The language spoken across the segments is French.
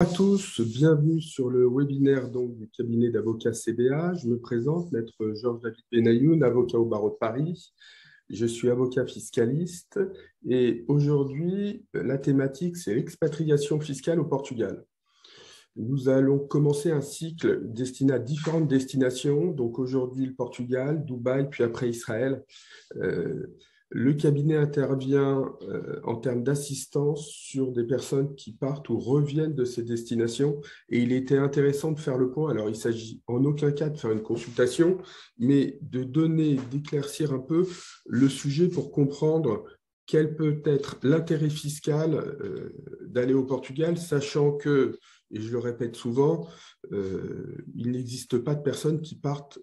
À tous, bienvenue sur le webinaire du cabinet d'avocats CBA. Je me présente, maître Georges-David Benayoun, avocat au barreau de Paris. Je suis avocat fiscaliste et aujourd'hui, la thématique, c'est l'expatriation fiscale au Portugal. Nous allons commencer un cycle destiné à différentes destinations, donc aujourd'hui le Portugal, Dubaï, puis après Israël. Le cabinet intervient en termes d'assistance sur des personnes qui partent ou reviennent de ces destinations et il était intéressant de faire le point. Alors, il ne s'agit en aucun cas de faire une consultation, mais de donner, d'éclaircir un peu le sujet pour comprendre quel peut être l'intérêt fiscal d'aller au Portugal, sachant que, et je le répète souvent, il n'existe pas de personnes qui partent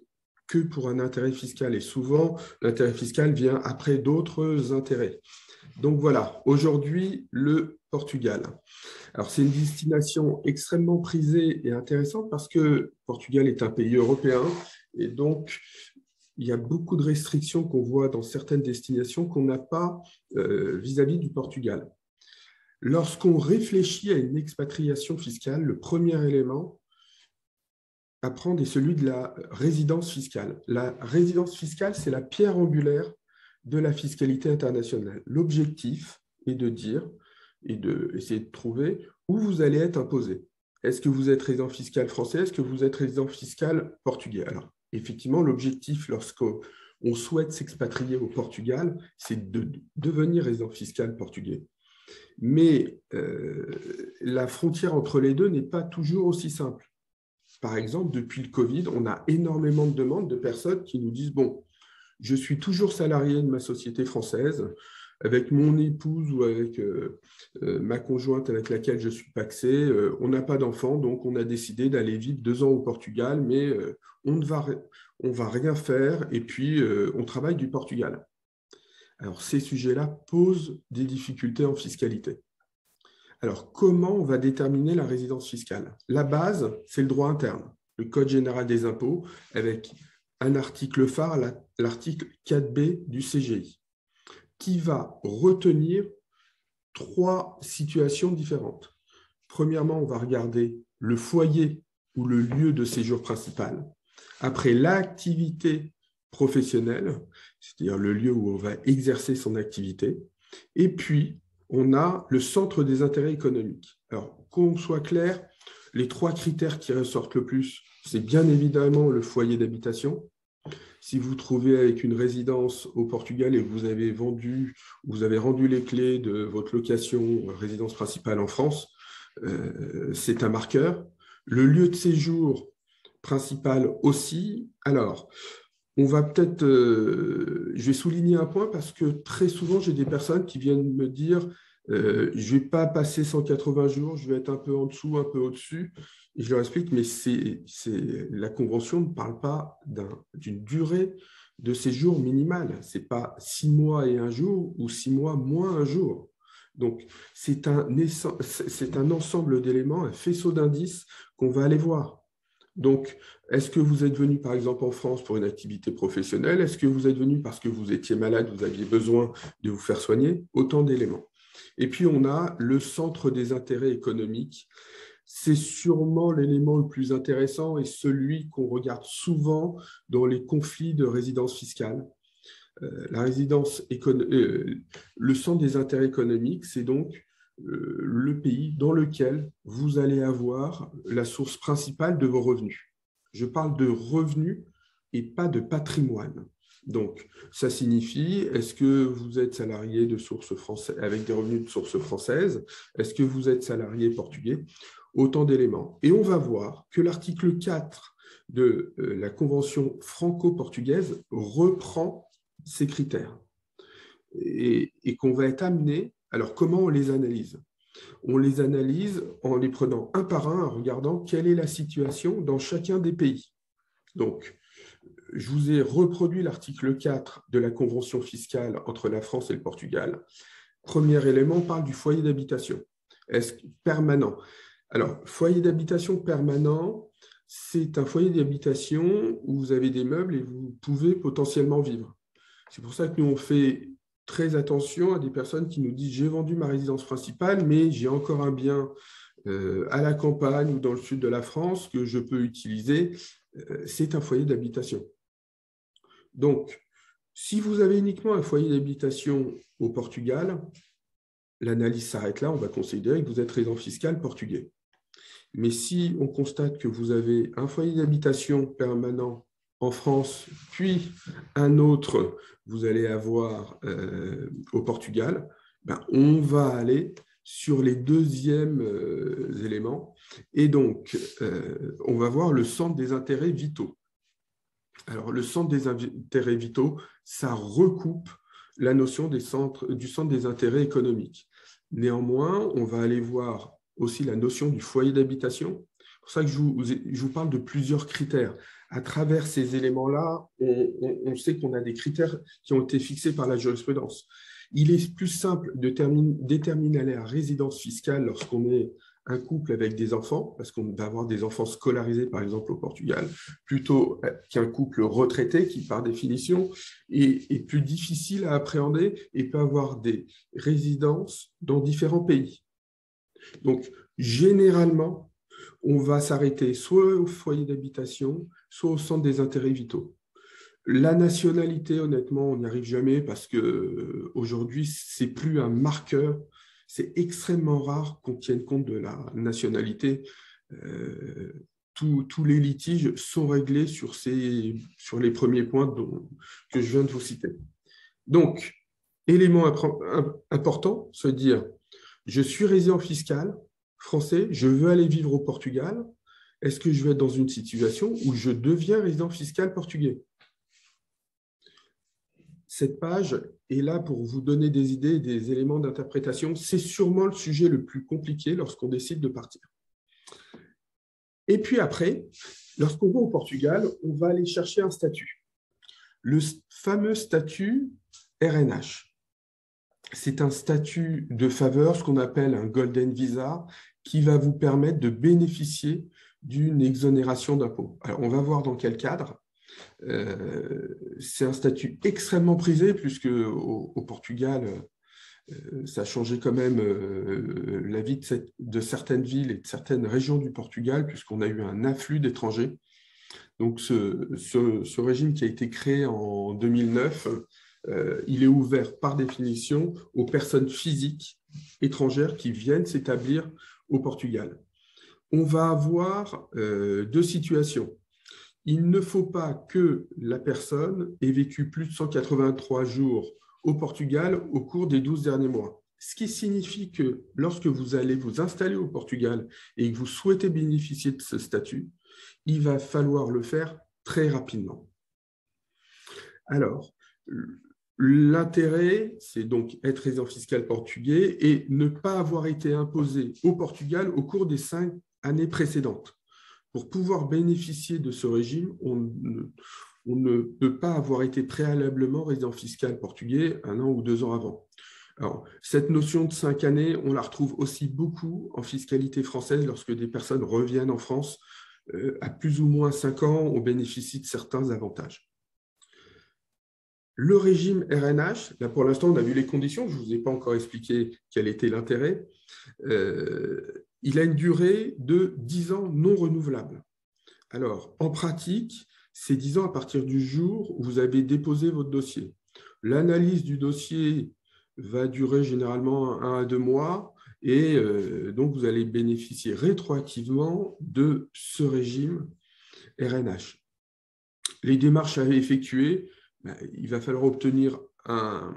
que pour un intérêt fiscal. Et souvent, l'intérêt fiscal vient après d'autres intérêts. Donc voilà, aujourd'hui, le Portugal. Alors, c'est une destination extrêmement prisée et intéressante parce que le Portugal est un pays européen et donc il y a beaucoup de restrictions qu'on voit dans certaines destinations qu'on n'a pas vis-à-vis du Portugal. Lorsqu'on réfléchit à une expatriation fiscale, le premier élément à prendre est celui de la résidence fiscale. La résidence fiscale, c'est la pierre angulaire de la fiscalité internationale. L'objectif est de dire et d'essayer de trouver où vous allez être imposé. Est-ce que vous êtes résident fiscal français? Est-ce que vous êtes résident fiscal portugais? Alors, effectivement, l'objectif lorsqu'on souhaite s'expatrier au Portugal, c'est de devenir résident fiscal portugais. Mais la frontière entre les deux n'est pas toujours aussi simple. Par exemple, depuis le Covid, on a énormément de demandes de personnes qui nous disent « Bon, je suis toujours salarié de ma société française, avec mon épouse ou avec ma conjointe avec laquelle je suis pacsé, on n'a pas d'enfant, donc on a décidé d'aller vivre 2 ans au Portugal, mais on va rien faire et puis on travaille du Portugal. » Alors, ces sujets-là posent des difficultés en fiscalité. Alors, comment on va déterminer la résidence fiscale? La base, c'est le droit interne, le Code général des impôts, avec un article phare, l'article 4B du CGI, qui va retenir 3 situations différentes. Premièrement, on va regarder le foyer ou le lieu de séjour principal. Après, l'activité professionnelle, c'est-à-dire le lieu où on va exercer son activité. Et puis, on a le centre des intérêts économiques. Alors, qu'on soit clair, les 3 critères qui ressortent le plus, c'est bien évidemment le foyer d'habitation. Si vous trouvez avec une résidence au Portugal et que vous avez rendu les clés de votre location résidence principale en France, c'est un marqueur. Le lieu de séjour principal aussi. Alors, on va peut-être, je vais souligner un point parce que très souvent, j'ai des personnes qui viennent me dire je ne vais pas passer 180 jours, je vais être un peu en dessous, un peu au-dessus. Et je leur explique, mais la Convention ne parle pas d'une durée de séjour minimale. Ce n'est pas 6 mois et 1 jour ou 6 mois moins 1 jour. Donc, c'est un ensemble d'éléments, un faisceau d'indices qu'on va aller voir. Donc, est-ce que vous êtes venu, par exemple, en France pour une activité professionnelle? Est-ce que vous êtes venu parce que vous étiez malade, vous aviez besoin de vous faire soigner? Autant d'éléments. Et puis, on a le centre des intérêts économiques. C'est sûrement l'élément le plus intéressant et celui qu'on regarde souvent dans les conflits de résidence fiscale. Le centre des intérêts économiques, c'est donc le pays dans lequel vous allez avoir la source principale de vos revenus. Je parle de revenus et pas de patrimoine. Donc, ça signifie, est-ce que vous êtes salarié de source française, avec des revenus de source française? Est-ce que vous êtes salarié portugais? Autant d'éléments. Et on va voir que l'article 4 de la Convention franco-portugaise reprend ces critères et qu'on va être amené. Alors, comment on les analyse? On les analyse en les prenant un par un, en regardant quelle est la situation dans chacun des pays. Donc, je vous ai reproduit l'article 4 de la Convention fiscale entre la France et le Portugal. Premier élément, on parle du foyer d'habitation. Est-ce permanent? Alors, foyer d'habitation permanent, c'est un foyer d'habitation où vous avez des meubles et vous pouvez potentiellement vivre. C'est pour ça que nous, on fait très attention à des personnes qui nous disent « j'ai vendu ma résidence principale, mais j'ai encore un bien à la campagne ou dans le sud de la France que je peux utiliser, c'est un foyer d'habitation. Donc, si vous avez uniquement un foyer d'habitation au Portugal, l'analyse s'arrête là, on va considérer que vous êtes résident fiscal portugais. Mais si on constate que vous avez un foyer d'habitation permanent en France, puis un autre, vous allez avoir au Portugal, ben, on va aller sur les deuxièmes éléments. Et donc, on va voir le centre des intérêts vitaux. Alors, le centre des intérêts vitaux, ça recoupe la notion du centre des intérêts économiques. Néanmoins, on va aller voir aussi la notion du foyer d'habitation. C'est pour ça que je vous parle de plusieurs critères. À travers ces éléments-là, on sait qu'on a des critères qui ont été fixés par la jurisprudence. Il est plus simple de déterminer la résidence fiscale lorsqu'on est un couple avec des enfants, parce qu'on va avoir des enfants scolarisés, par exemple, au Portugal, plutôt qu'un couple retraité qui, par définition, est plus difficile à appréhender et peut avoir des résidences dans différents pays. Donc, généralement, on va s'arrêter soit au foyer d'habitation, soit au centre des intérêts vitaux. La nationalité, honnêtement, on n'y arrive jamais parce qu'aujourd'hui, ce n'est plus un marqueur. C'est extrêmement rare qu'on tienne compte de la nationalité. Tous les litiges sont réglés sur les premiers points que je viens de vous citer. Donc, élément important, se dire, je suis résident fiscal français, je veux aller vivre au Portugal. Est-ce que je vais être dans une situation où je deviens résident fiscal portugais ? Cette page est là pour vous donner des idées, des éléments d'interprétation. C'est sûrement le sujet le plus compliqué lorsqu'on décide de partir. Et puis après, lorsqu'on va au Portugal, on va aller chercher un statut. Le fameux statut RNH. C'est un statut de faveur, ce qu'on appelle un Golden Visa, qui va vous permettre de bénéficier d'une exonération d'impôts. Alors, on va voir dans quel cadre. C'est un statut extrêmement prisé, puisque au Portugal, ça a changé quand même la vie de certaines villes et de certaines régions du Portugal, puisqu'on a eu un afflux d'étrangers. Donc, ce régime qui a été créé en 2009, il est ouvert par définition aux personnes physiques étrangères qui viennent s'établir au Portugal. On va avoir deux situations. Il ne faut pas que la personne ait vécu plus de 183 jours au Portugal au cours des 12 derniers mois. Ce qui signifie que lorsque vous allez vous installer au Portugal et que vous souhaitez bénéficier de ce statut, il va falloir le faire très rapidement. Alors, l'intérêt, c'est donc être résident fiscal portugais et ne pas avoir été imposé au Portugal au cours des 5 années précédentes. Pour pouvoir bénéficier de ce régime, on ne peut pas avoir été préalablement résident fiscal portugais 1 an ou 2 ans avant. Alors, cette notion de 5 années, on la retrouve aussi beaucoup en fiscalité française lorsque des personnes reviennent en France à plus ou moins 5 ans, on bénéficie de certains avantages. Le régime RNH, là pour l'instant on a vu les conditions, je ne vous ai pas encore expliqué quel était l'intérêt. Il a une durée de 10 ans non renouvelable. Alors, en pratique, c'est 10 ans à partir du jour où vous avez déposé votre dossier. L'analyse du dossier va durer généralement 1 à 2 mois et donc vous allez bénéficier rétroactivement de ce régime RNH. Les démarches à effectuer, il va falloir obtenir un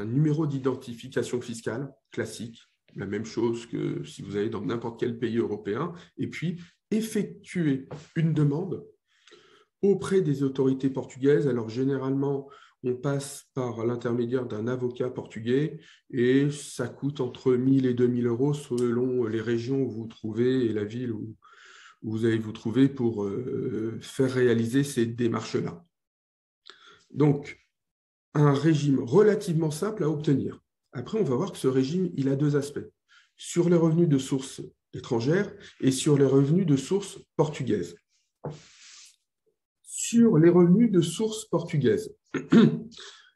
numéro d'identification fiscale classique, la même chose que si vous allez dans n'importe quel pays européen, et puis effectuer une demande auprès des autorités portugaises. Alors généralement, on passe par l'intermédiaire d'un avocat portugais et ça coûte entre 1 000 et 2 000 euros selon les régions où vous vous trouvez et la ville où vous allez vous trouver pour faire réaliser ces démarches-là. Donc, un régime relativement simple à obtenir. Après, on va voir que ce régime, il a 2 aspects. Sur les revenus de source étrangère et sur les revenus de source portugaise. Sur les revenus de source portugaise,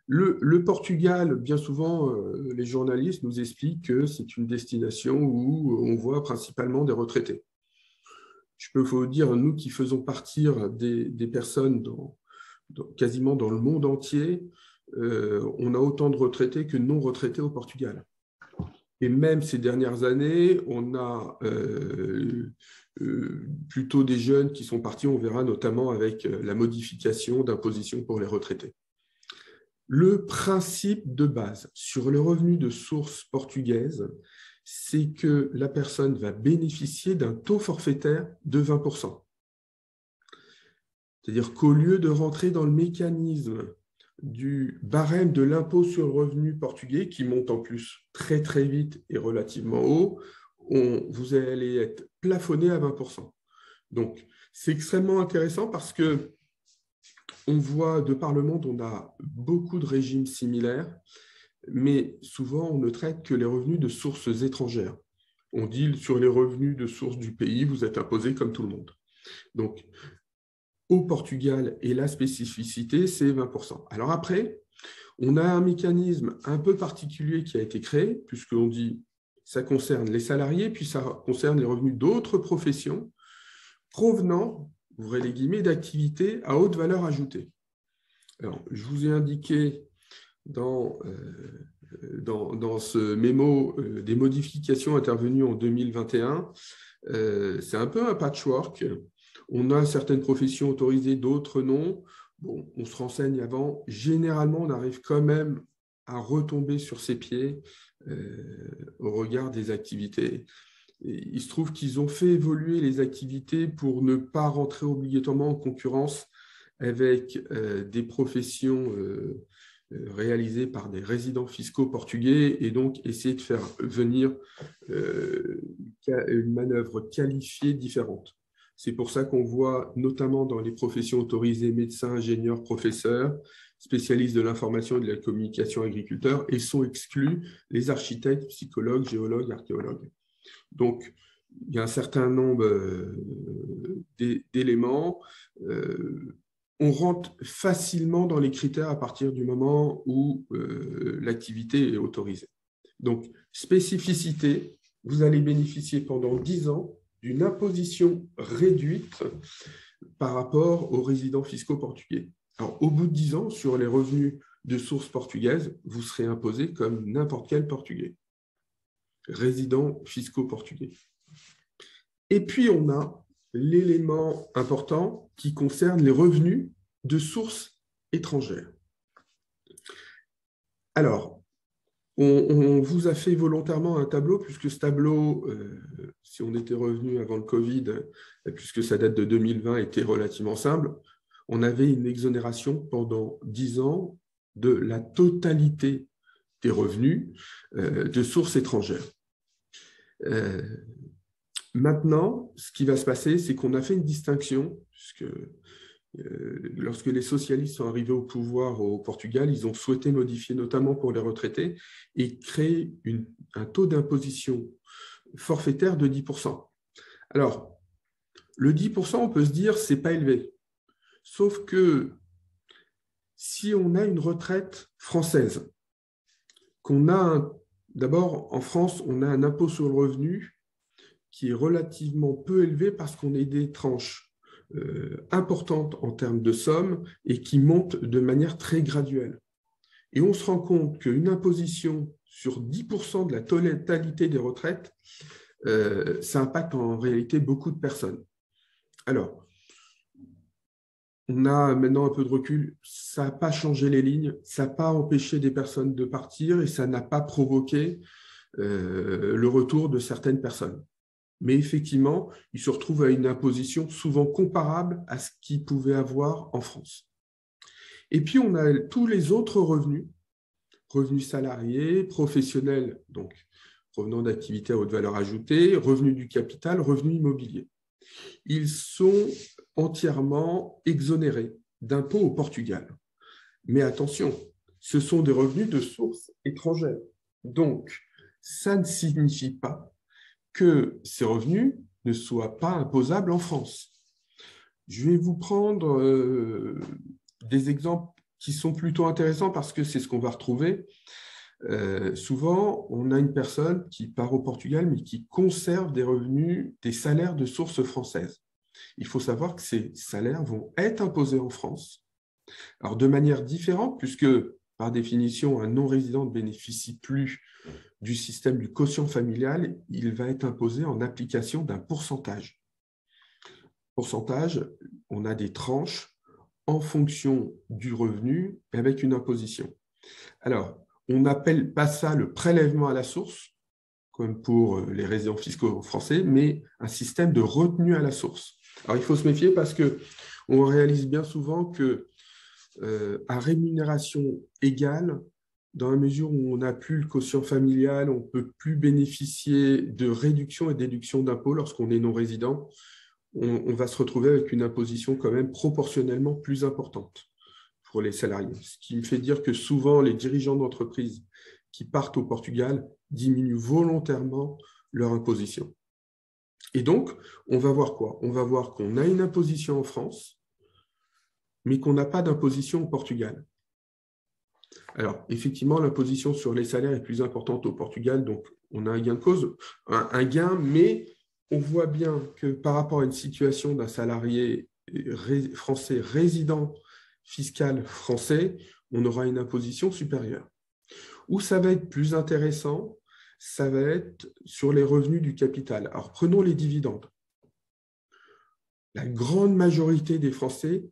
Le Portugal, bien souvent, les journalistes nous expliquent que c'est une destination où on voit principalement des retraités. Je peux vous dire, nous qui faisons partir des personnes quasiment dans le monde entier, on a autant de retraités que de non-retraités au Portugal. Et même ces dernières années, on a plutôt des jeunes qui sont partis, on verra notamment avec la modification d'imposition pour les retraités. Le principe de base sur le revenu de source portugaise, c'est que la personne va bénéficier d'un taux forfaitaire de 20%. C'est-à-dire qu'au lieu de rentrer dans le mécanisme du barème de l'impôt sur le revenu portugais, qui monte en plus très très vite et relativement haut, vous allez être plafonné à 20%. Donc, c'est extrêmement intéressant parce que on voit, de par le monde, on a beaucoup de régimes similaires, mais souvent, on ne traite que les revenus de sources étrangères. On dit sur les revenus de source du pays, vous êtes imposé comme tout le monde. Donc, au Portugal, et la spécificité, c'est 20%. Alors après, on a un mécanisme un peu particulier qui a été créé, puisqu'on dit ça concerne les salariés, puis ça concerne les revenus d'autres professions provenant, ouvrez les guillemets, d'activités à haute valeur ajoutée. Alors, je vous ai indiqué dans ce mémo des modifications intervenues en 2021. C'est un peu un patchwork. On a certaines professions autorisées, d'autres non. Bon, on se renseigne avant. Généralement, on arrive quand même à retomber sur ses pieds au regard des activités. Et il se trouve qu'ils ont fait évoluer les activités pour ne pas rentrer obligatoirement en concurrence avec des professions réalisées par des résidents fiscaux portugais et donc essayer de faire venir une manœuvre qualifiée différente. C'est pour ça qu'on voit notamment dans les professions autorisées médecins, ingénieurs, professeurs, spécialistes de l'information et de la communication, agriculteurs, et sont exclus les architectes, psychologues, géologues, archéologues. Donc, il y a un certain nombre d'éléments. On rentre facilement dans les critères à partir du moment où l'activité est autorisée. Donc, spécificité, vous allez bénéficier pendant 10 ans d'une imposition réduite par rapport aux résidents fiscaux portugais. Alors, au bout de 10 ans, sur les revenus de source portugaise, vous serez imposé comme n'importe quel Portugais, résidents fiscaux portugais. Et puis, on a l'élément important qui concerne les revenus de sources étrangères. Alors, on vous a fait volontairement un tableau, puisque ce tableau, si on était revenu avant le Covid, puisque ça date de 2020, était relativement simple, on avait une exonération pendant 10 ans de la totalité des revenus de sources étrangères. Maintenant, ce qui va se passer, c'est qu'on a fait une distinction, puisque lorsque les socialistes sont arrivés au pouvoir au Portugal, ils ont souhaité modifier, notamment pour les retraités, et créer un taux d'imposition forfaitaire de 10%. Alors, le 10%, on peut se dire, ce n'est pas élevé. Sauf que si on a une retraite française, d'abord, en France, on a un impôt sur le revenu qui est relativement peu élevé parce qu'on est des tranches importantes en termes de sommes et qui montent de manière très graduelle. Et on se rend compte qu'une imposition sur 10% de la totalité des retraites, ça impacte en réalité beaucoup de personnes. Alors, on a maintenant un peu de recul, ça n'a pas changé les lignes, ça n'a pas empêché des personnes de partir et ça n'a pas provoqué le retour de certaines personnes. Mais effectivement, ils se retrouvent à une imposition souvent comparable à ce qu'ils pouvaient avoir en France. Et puis, on a tous les autres revenus, revenus salariés, professionnels, donc provenant d'activités à haute valeur ajoutée, revenus du capital, revenus immobiliers. Ils sont entièrement exonérés d'impôts au Portugal. Mais attention, ce sont des revenus de sources étrangères. Donc, ça ne signifie pas que ces revenus ne soient pas imposables en France. Je vais vous prendre des exemples qui sont plutôt intéressants parce que c'est ce qu'on va retrouver. Souvent, on a une personne qui part au Portugal, mais qui conserve des revenus, des salaires de source française. Il faut savoir que ces salaires vont être imposés en France. Alors, de manière différente, puisque, par définition, un non-résident ne bénéficie plus du système du quotient familial, il va être imposé en application d'un pourcentage. Pourcentage, on a des tranches en fonction du revenu avec une imposition. Alors, on n'appelle pas ça le prélèvement à la source, comme pour les résidents fiscaux français, mais un système de retenue à la source. Alors, il faut se méfier parce qu'on réalise bien souvent que à rémunération égale, dans la mesure où on n'a plus le quotient familial, on ne peut plus bénéficier de réduction et déduction d'impôts lorsqu'on est non-résident, on va se retrouver avec une imposition quand même proportionnellement plus importante pour les salariés. Ce qui me fait dire que souvent, les dirigeants d'entreprise qui partent au Portugal diminuent volontairement leur imposition. Et donc, on va voir quoi? On va voir qu'on a une imposition en France, mais qu'on n'a pas d'imposition au Portugal. Alors, effectivement, l'imposition sur les salaires est plus importante au Portugal, donc on a un gain de cause, un gain, mais on voit bien que par rapport à une situation d'un salarié français résident fiscal français, on aura une imposition supérieure. Où ça va être plus intéressant, ça va être sur les revenus du capital. Alors, prenons les dividendes. La grande majorité des Français,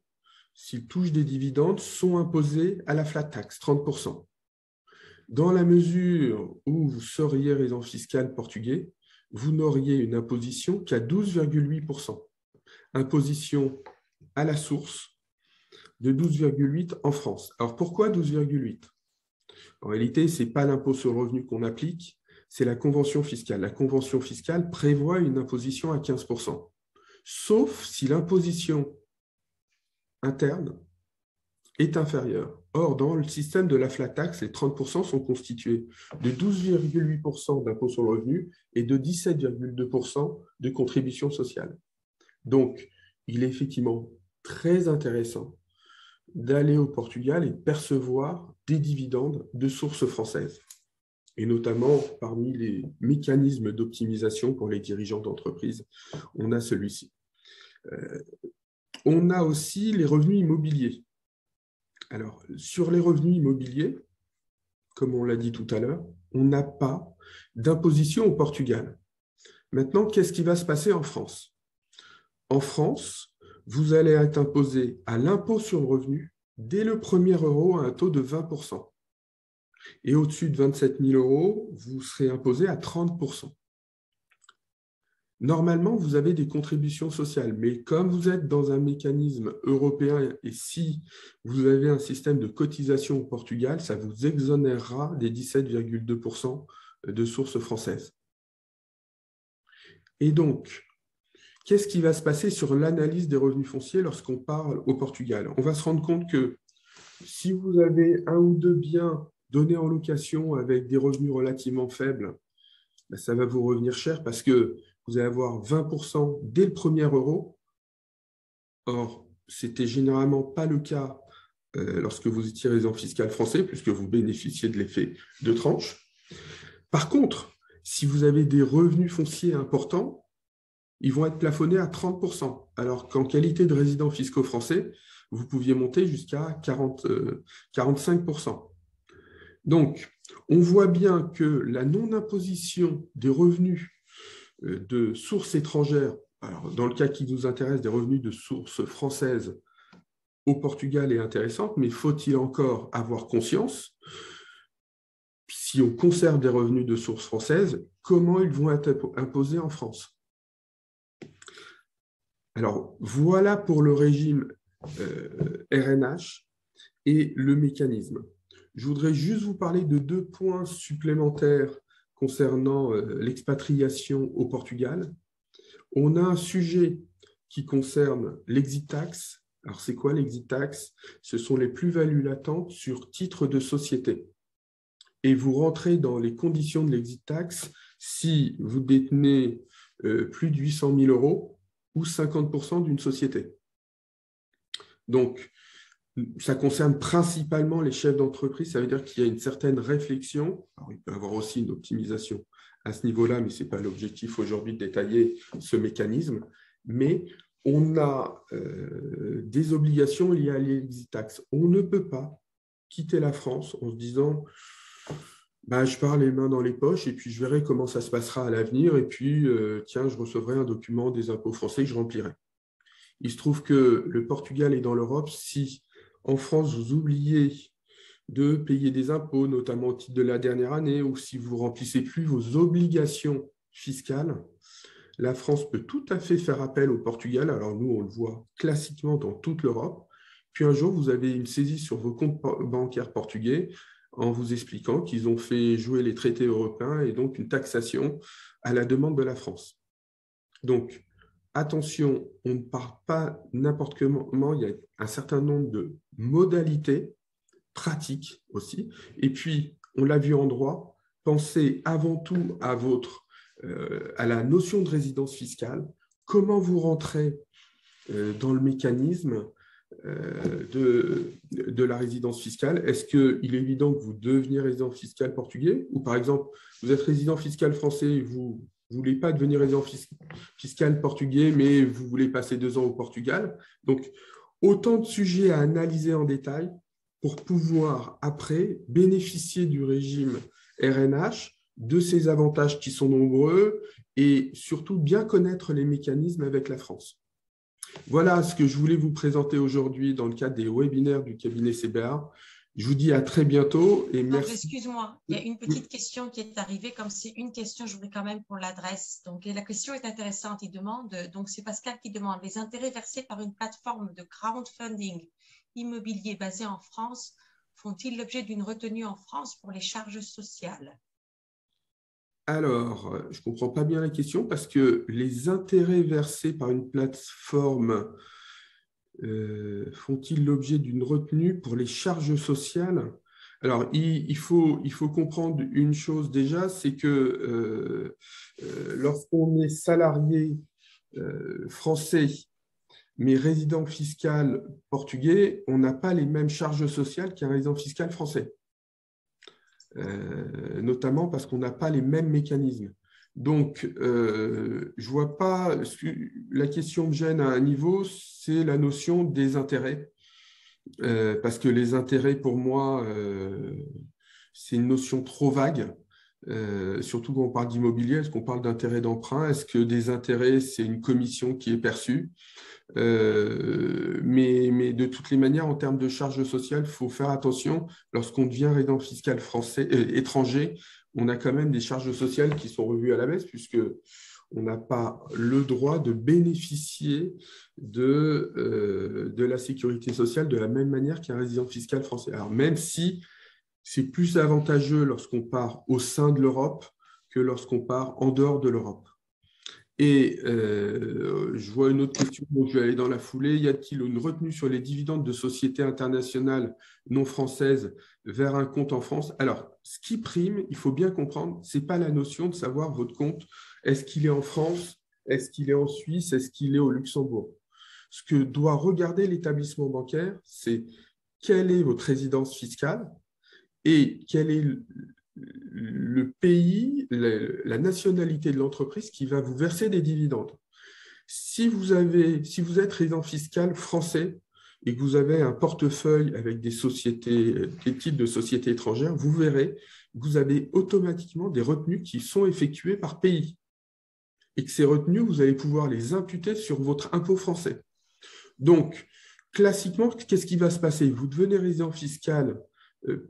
s'ils touchent des dividendes, sont imposés à la flat tax, 30%. Dans la mesure où vous seriez résident fiscal portugais, vous n'auriez une imposition qu'à 12,8%. Imposition à la source de 12,8% en France. Alors pourquoi 12,8%? En réalité, ce n'est pas l'impôt sur le revenu qu'on applique, c'est la convention fiscale. La convention fiscale prévoit une imposition à 15%, sauf si l'imposition interne est inférieure. Or, dans le système de la flat tax, les 30% sont constitués de 12,8% d'impôt sur le revenu et de 17,2% de contribution sociale. Donc, il est effectivement très intéressant d'aller au Portugal et de percevoir des dividendes de sources françaises. Et notamment, parmi les mécanismes d'optimisation pour les dirigeants d'entreprise, on a celui-ci. On a aussi les revenus immobiliers. Alors, sur les revenus immobiliers, comme on l'a dit tout à l'heure, on n'a pas d'imposition au Portugal. Maintenant, qu'est-ce qui va se passer en France? En France, vous allez être imposé à l'impôt sur le revenu dès le premier euro à un taux de 20%. Et au-dessus de 27 000 euros, vous serez imposé à 30%. Normalement, vous avez des contributions sociales, mais comme vous êtes dans un mécanisme européen et si vous avez un système de cotisation au Portugal, ça vous exonérera des 17,2% de sources françaises. Et donc, qu'est-ce qui va se passer sur l'analyse des revenus fonciers lorsqu'on parle au Portugal? On va se rendre compte que si vous avez un ou deux biens donnés en location avec des revenus relativement faibles, ça va vous revenir cher parce que vous allez avoir 20% dès le premier euro. Or, ce n'était généralement pas le cas lorsque vous étiez résident fiscal français, puisque vous bénéficiez de l'effet de tranche. Par contre, si vous avez des revenus fonciers importants, ils vont être plafonnés à 30%, alors qu'en qualité de résident fiscal français, vous pouviez monter jusqu'à 45%. Donc, on voit bien que la non-imposition des revenus de sources étrangères, alors dans le cas qui nous intéresse, des revenus de sources françaises au Portugal est intéressante, mais faut-il encore avoir conscience, si on conserve des revenus de sources françaises, comment ils vont être imposés en France? Alors, voilà pour le régime RNH et le mécanisme. Je voudrais juste vous parler de deux points supplémentaires concernant l'expatriation au Portugal. On a un sujet qui concerne l'exit tax. Alors, c'est quoi l'exit tax? Ce sont les plus-values latentes sur titre de société. Et vous rentrez dans les conditions de l'exit tax si vous détenez plus de 800 000 euros ou 50% d'une société. Donc, ça concerne principalement les chefs d'entreprise. Ça veut dire qu'il y a une certaine réflexion. Alors, il peut y avoir aussi une optimisation à ce niveau-là, mais ce n'est pas l'objectif aujourd'hui de détailler ce mécanisme. Mais on a des obligations liées à l'exit tax. On ne peut pas quitter la France en se disant bah, je pars les mains dans les poches et puis je verrai comment ça se passera à l'avenir. Et puis, tiens, je recevrai un document des impôts français que je remplirai. Il se trouve que le Portugal est dans l'Europe. Si en France, vous oubliez de payer des impôts, notamment au titre de la dernière année, ou si vous ne remplissez plus vos obligations fiscales, la France peut tout à fait faire appel au Portugal. Alors nous, on le voit classiquement dans toute l'Europe. Puis un jour, vous avez une saisie sur vos comptes bancaires portugais en vous expliquant qu'ils ont fait jouer les traités européens et donc une taxation à la demande de la France. Donc, attention, on ne part pas n'importe comment, il y a un certain nombre de modalités pratiques aussi. Et puis, on l'a vu en droit, pensez avant tout à la notion de résidence fiscale, comment vous rentrez dans le mécanisme de la résidence fiscale. Est-ce qu'il est évident que vous deveniez résident fiscal portugais ou par exemple, vous êtes résident fiscal français et vous ne voulez pas devenir résident fiscal portugais, mais vous voulez passer 2 ans au Portugal. Donc, autant de sujets à analyser en détail pour pouvoir, après, bénéficier du régime RNH, de ses avantages qui sont nombreux et surtout bien connaître les mécanismes avec la France. Voilà ce que je voulais vous présenter aujourd'hui dans le cadre des webinaires du cabinet CBA. Je vous dis à très bientôt et merci. Excuse-moi, il y a une petite question qui est arrivée. Comme c'est une question, je voudrais quand même qu'on l'adresse. Donc, la question est intéressante. Il demande, donc c'est Pascal qui demande, les intérêts versés par une plateforme de crowdfunding immobilier basée en France font-ils l'objet d'une retenue en France pour les charges sociales? Alors, je ne comprends pas bien la question parce que les intérêts versés par une plateforme font-ils l'objet d'une retenue pour les charges sociales? Alors, il faut comprendre une chose déjà, c'est que lorsqu'on est salarié français mais résident fiscal portugais, on n'a pas les mêmes charges sociales qu'un résident fiscal français. Notamment parce qu'on n'a pas les mêmes mécanismes. Donc, je vois pas, la question me gêne à un niveau, c'est la notion des intérêts. Parce que les intérêts, pour moi, c'est une notion trop vague. Surtout quand on parle d'immobilier, est-ce qu'on parle d'intérêt d'emprunt? Est-ce que des intérêts, c'est une commission qui est perçue? Mais de toutes les manières, en termes de charges sociales, il faut faire attention. Lorsqu'on devient résident fiscal français, étranger, on a quand même des charges sociales qui sont revues à la baisse puisque on n'a pas le droit de bénéficier de la sécurité sociale de la même manière qu'un résident fiscal français. Alors même si c'est plus avantageux lorsqu'on part au sein de l'Europe que lorsqu'on part en dehors de l'Europe. Et je vois une autre question, donc je vais aller dans la foulée. Y a-t-il une retenue sur les dividendes de sociétés internationales non françaises vers un compte en France? Alors, ce qui prime, il faut bien comprendre, ce n'est pas la notion de savoir votre compte, est-ce qu'il est en France, est-ce qu'il est en Suisse, est-ce qu'il est au Luxembourg? Ce que doit regarder l'établissement bancaire, c'est quelle est votre résidence fiscale et quel est le pays, la nationalité de l'entreprise qui va vous verser des dividendes. Si vous êtes résident fiscal français et que vous avez un portefeuille avec des titres de sociétés étrangères, vous verrez que vous avez automatiquement des retenues qui sont effectuées par pays. Et que ces retenues, vous allez pouvoir les imputer sur votre impôt français. Donc, classiquement, qu'est-ce qui va se passer? Vous devenez résident fiscal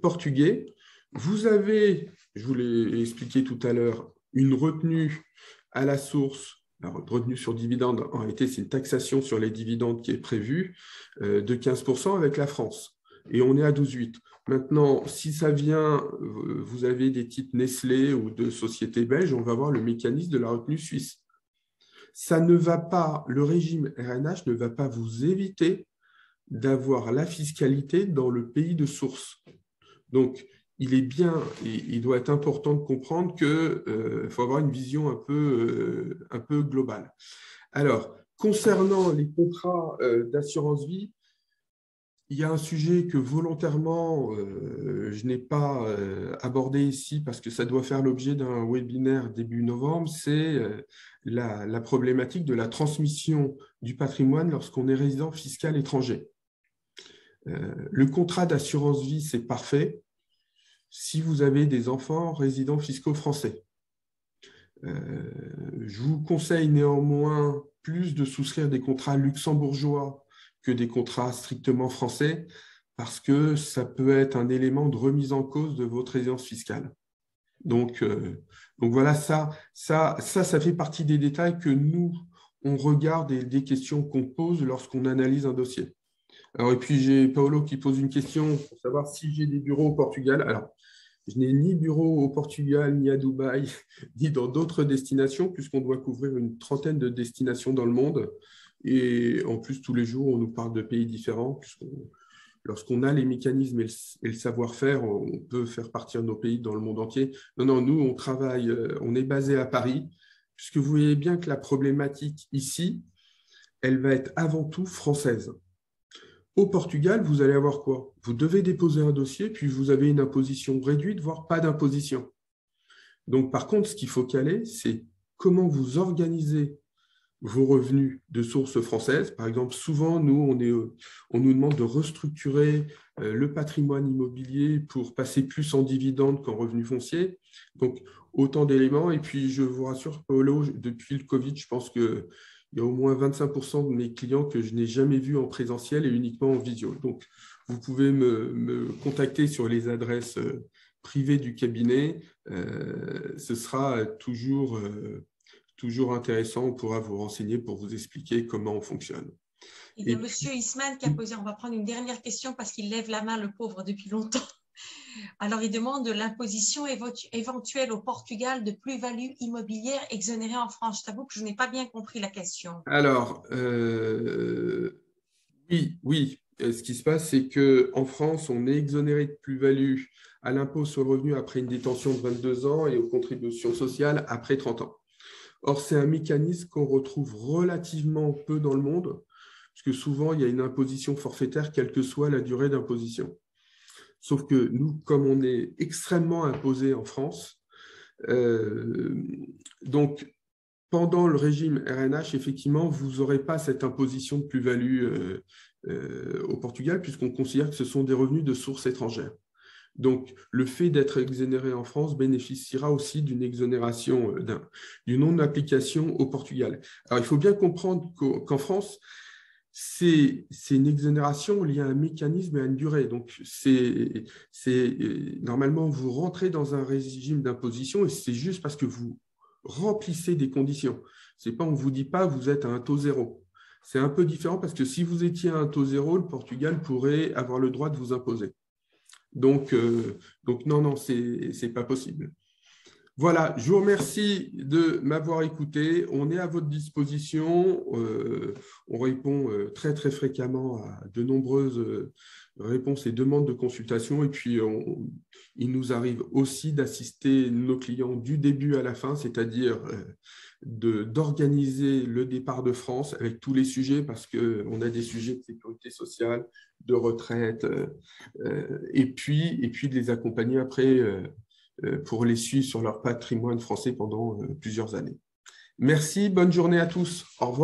portugais. Vous avez, je vous l'ai expliqué tout à l'heure, une retenue à la source. Alors, une retenue sur dividende, en réalité, c'est une taxation sur les dividendes qui est prévue de 15% avec la France. Et on est à 12,8. Maintenant, si ça vient, vous avez des titres Nestlé ou de sociétés belges, on va voir le mécanisme de la retenue suisse. Ça ne va pas, le régime RNH ne va pas vous éviter d'avoir la fiscalité dans le pays de source. Donc, il doit être important de comprendre qu'il faut avoir une vision un peu globale. Alors, concernant les contrats d'assurance vie, Il y a un sujet que volontairement, je n'ai pas abordé ici parce que ça doit faire l'objet d'un webinaire début novembre, c'est la problématique de la transmission du patrimoine lorsqu'on est résident fiscal étranger. Le contrat d'assurance vie, c'est parfait si vous avez des enfants résidents fiscaux français. Je vous conseille néanmoins plus de souscrire des contrats luxembourgeois que des contrats strictement français, parce que ça peut être un élément de remise en cause de votre résidence fiscale. Donc voilà, ça fait partie des détails que nous, on regarde et des questions qu'on pose lorsqu'on analyse un dossier. Alors, et puis, j'ai Paolo qui pose une question pour savoir si j'ai des bureaux au Portugal. Alors, je n'ai ni bureau au Portugal, ni à Dubaï, ni dans d'autres destinations, puisqu'on doit couvrir une trentaine de destinations dans le monde. Et en plus, tous les jours, on nous parle de pays différents, lorsqu'on a les mécanismes et le savoir-faire, on peut faire partir nos pays dans le monde entier. Non, non, nous, on travaille, on est basé à Paris, puisque vous voyez bien que la problématique ici, elle va être avant tout française. Au Portugal, vous allez avoir quoi? Vous devez déposer un dossier, puis vous avez une imposition réduite, voire pas d'imposition. Donc, par contre, ce qu'il faut caler, c'est comment vous organisez vos revenus de source française. Par exemple, souvent, nous, on nous demande de restructurer le patrimoine immobilier pour passer plus en dividendes qu'en revenus fonciers. Donc, autant d'éléments. Et puis, je vous rassure, Paolo, depuis le Covid, je pense qu'il y a au moins 25% de mes clients que je n'ai jamais vus en présentiel et uniquement en visio. Donc, vous pouvez me contacter sur les adresses privées du cabinet. Ce sera toujours intéressant. On pourra vous renseigner pour vous expliquer comment on fonctionne. Il y a Monsieur Ismaël qui a posé, on va prendre une dernière question parce qu'il lève la main, le pauvre, depuis longtemps. Alors, il demande l'imposition éventuelle au Portugal de plus-value immobilière exonérée en France. Je t'avoue que je n'ai pas bien compris la question. Alors, oui. Ce qui se passe, c'est qu'en France, on est exonéré de plus-value à l'impôt sur le revenu après une détention de 22 ans et aux contributions sociales après 30 ans. Or, c'est un mécanisme qu'on retrouve relativement peu dans le monde, parce que souvent, il y a une imposition forfaitaire, quelle que soit la durée d'imposition. Sauf que nous, comme on est extrêmement imposé en France, donc pendant le régime RNH, effectivement, vous n'aurez pas cette imposition de plus-value au Portugal, puisqu'on considère que ce sont des revenus de source étrangère. Donc, le fait d'être exonéré en France bénéficiera aussi d'une exonération, d'une non-application au Portugal. Alors, il faut bien comprendre qu'en France, c'est une exonération liée à un mécanisme et à une durée. Donc, normalement, vous rentrez dans un régime d'imposition et c'est juste parce que vous remplissez des conditions. C'est pas, on ne vous dit pas vous êtes à un taux zéro. C'est un peu différent parce que si vous étiez à un taux zéro, le Portugal pourrait avoir le droit de vous imposer. Donc non, c'est pas possible. Voilà, je vous remercie de m'avoir écouté. On est à votre disposition. On répond très, très fréquemment à de nombreuses réponses et demandes de consultation. Et puis, il nous arrive aussi d'assister nos clients du début à la fin, c'est-à-dire d'organiser le départ de France avec tous les sujets, parce qu'on a des sujets de sécurité sociale, de retraite, et puis de les accompagner après pour les suivre sur leur patrimoine français pendant plusieurs années. Merci, bonne journée à tous. Au revoir.